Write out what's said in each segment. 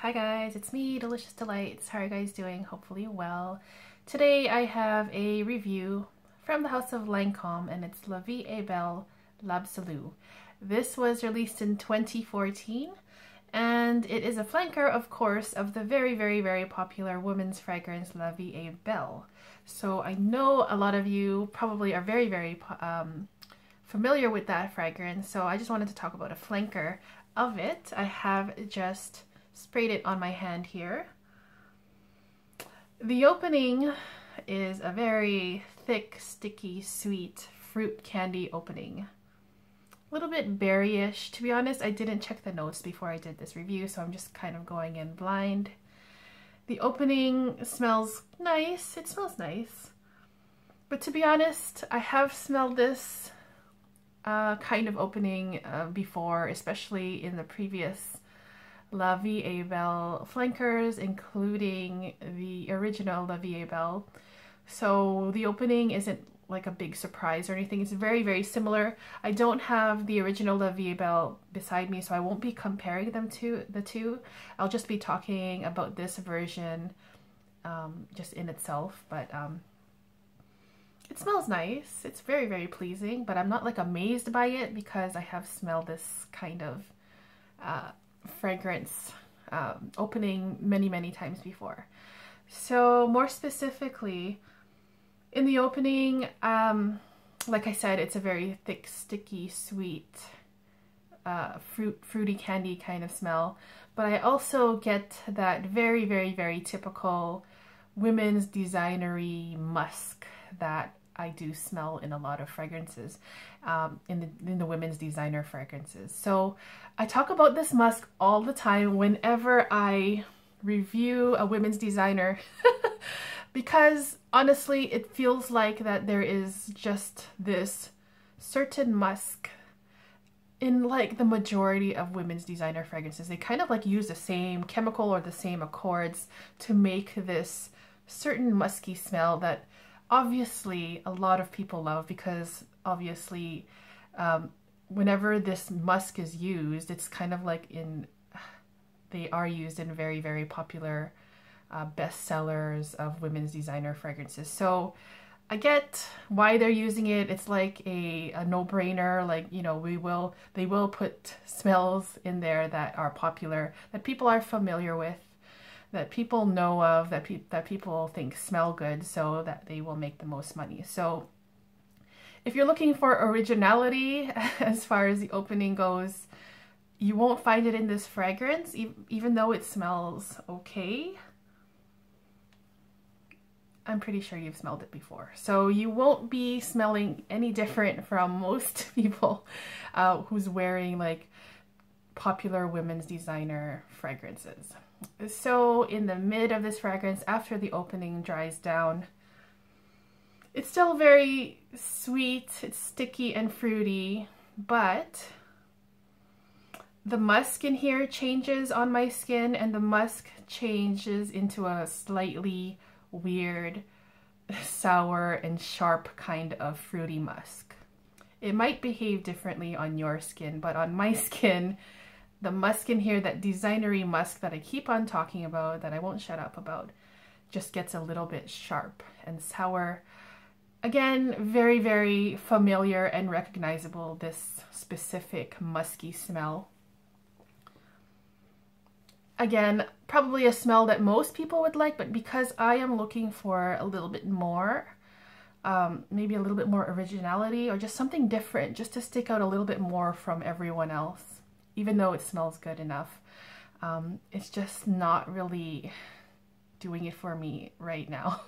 Hi guys, it's me, Delicious Delights. How are you guys doing? Hopefully well. Today I have a review from the house of Lancome and it's La Vie Est Belle L'Absolu. This was released in 2014 and it is a flanker, of course, of the very popular women's fragrance La Vie Est Belle. So I know a lot of you probably are very familiar with that fragrance, so I just wanted to talk about a flanker of it. I have just sprayed it on my hand here. The opening is a very thick, sticky, sweet fruit candy opening. A little bit berry-ish. To be honest, I didn't check the notes before I did this review, so I'm just kind of going in blind. The opening smells nice. It smells nice. But to be honest, I have smelled this kind of opening before, especially in the previous La Vie Est Belle flankers, including the original La Vie Est Belle. So the opening isn't like a big surprise or anything. It's very similar. I don't have the original La Vie Est Belle beside me, so I won't be comparing them to the two. I'll just be talking about this version just in itself, but it smells nice. It's very pleasing, but I'm not like amazed by it because I have smelled this kind of fragrance opening many times before. So more specifically, in the opening, like I said, it's a very thick, sticky, sweet, fruity candy kind of smell, but I also get that very typical women's designery musk that I do smell in a lot of fragrances, in the women's designer fragrances. So I talk about this musk all the time whenever I review a women's designer because honestly it feels like that there is just this certain musk in like the majority of women's designer fragrances. They kind of like use the same chemical or the same accords to make this certain musky smell that obviously a lot of people love, because obviously whenever this musk is used, it's kind of like they are used in very popular bestsellers of women's designer fragrances. So I get why they're using it. It's like a no-brainer. Like, you know, they will put smells in there that are popular, that people are familiar with, that people know of, that people think smell good, so that they will make the most money. So if you're looking for originality as far as the opening goes, you won't find it in this fragrance, even though it smells okay. I'm pretty sure you've smelled it before. So you won't be smelling any different from most people who's wearing like popular women's designer fragrances. So in the mid of this fragrance, after the opening dries down, it's still very sweet, it's sticky and fruity, but the musk in here changes on my skin, and the musk changes into a slightly weird, sour and sharp kind of fruity musk. It might behave differently on your skin, but on my skin, the musk in here, that designery musk that I keep on talking about, that I won't shut up about, just gets a little bit sharp and sour. Again, very familiar and recognizable, this specific musky smell. Again, probably a smell that most people would like, but because I am looking for a little bit more, maybe a little bit more originality or just something different, just to stick out a little bit more from everyone else, even though it smells good enough, it's just not really doing it for me right now.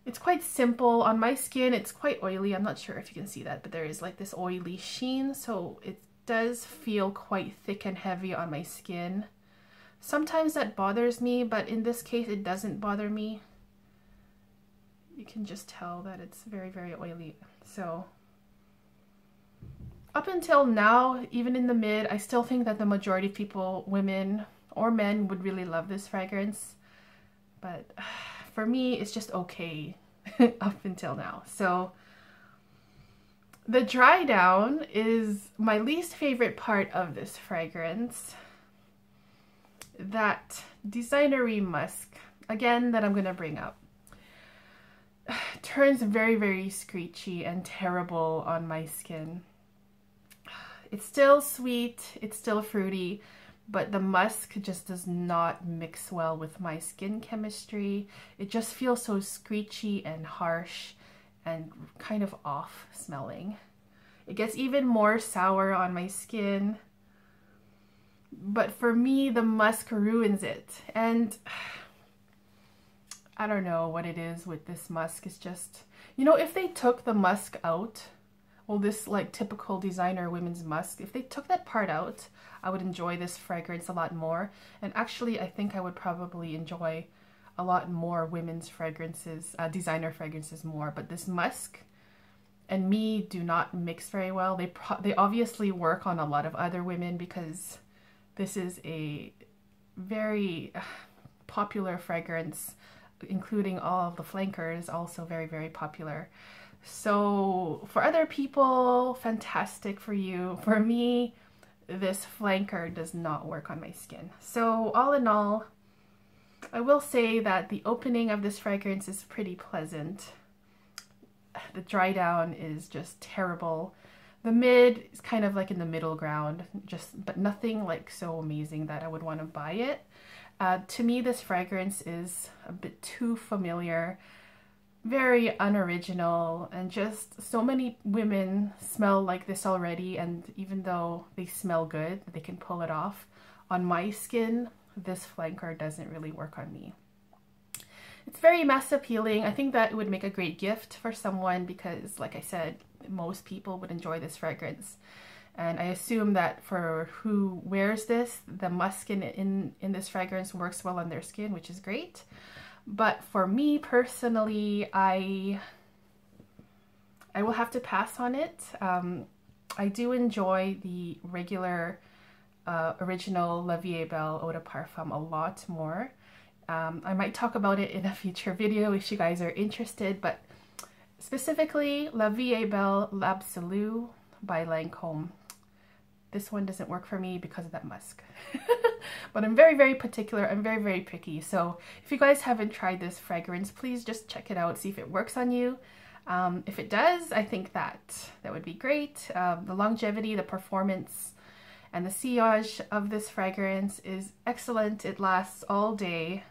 It's quite simple. On my skin, it's quite oily. I'm not sure if you can see that, but there is like this oily sheen, so it does feel quite thick and heavy on my skin. Sometimes that bothers me, but in this case it doesn't bother me. You can just tell that it's very oily. So up until now, even in the mid, I still think that the majority of people, women or men, would really love this fragrance, but for me it's just okay up until now. So the dry down is my least favorite part of this fragrance. that designery musk, again, that I'm going to bring up, turns very, very screechy and terrible on my skin. It's still sweet, it's still fruity, but the musk just does not mix well with my skin chemistry. It just feels so screechy and harsh and kind of off smelling. It gets even more sour on my skin. But for me, the musk ruins it. And I don't know what it is with this musk. It's just, you know, if they took the musk out, well, this like typical designer women's musk, if they took that part out, I would enjoy this fragrance a lot more. And actually, I think I would probably enjoy a lot more women's fragrances, designer fragrances more. But this musk and me do not mix very well. They obviously work on a lot of other women because this is a very popular fragrance, including all of the flankers, also very, very popular. So for other people, fantastic for you. For me, this flanker does not work on my skin. So all in all, I will say that the opening of this fragrance is pretty pleasant. The dry down is just terrible. The mid is kind of like in the middle ground, but nothing like so amazing that I would want to buy it. To me, this fragrance is a bit too familiar, very unoriginal, and just so many women smell like this already, and even though they smell good, they can pull it off. On my skin, this flanker doesn't really work on me. It's very mass appealing. I think that it would make a great gift for someone because, like I said, most people would enjoy this fragrance. And I assume that for who wears this, the musk in this fragrance works well on their skin, which is great. But for me personally, I will have to pass on it. I do enjoy the regular original La Vie Est Belle Eau de Parfum a lot more. I might talk about it in a future video if you guys are interested, but specifically La Vie Est Belle L'Absolu by Lancome. This one doesn't work for me because of that musk. But I'm very, very particular. I'm very, very picky. So if you guys haven't tried this fragrance, please just check it out, see if it works on you. If it does, I think that would be great. The longevity, the performance, and the sillage of this fragrance is excellent. It lasts all day.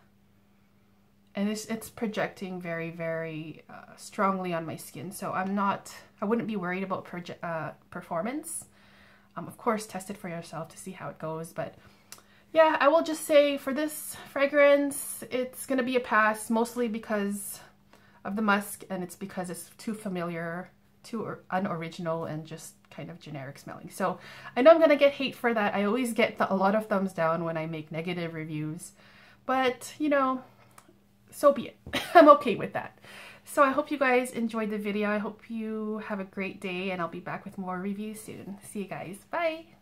And it's projecting very, very strongly on my skin. So I wouldn't be worried about performance. Of course, test it for yourself to see how it goes. But yeah, I will just say for this fragrance, it's going to be a pass, mostly because of the musk, and it's because it's too familiar, too unoriginal, and just kind of generic smelling. So I know I'm going to get hate for that. I always get a lot of thumbs down when I make negative reviews. But, you know, so be it. I'm okay with that. So I hope you guys enjoyed the video. I hope you have a great day, and I'll be back with more reviews soon. See you guys. Bye!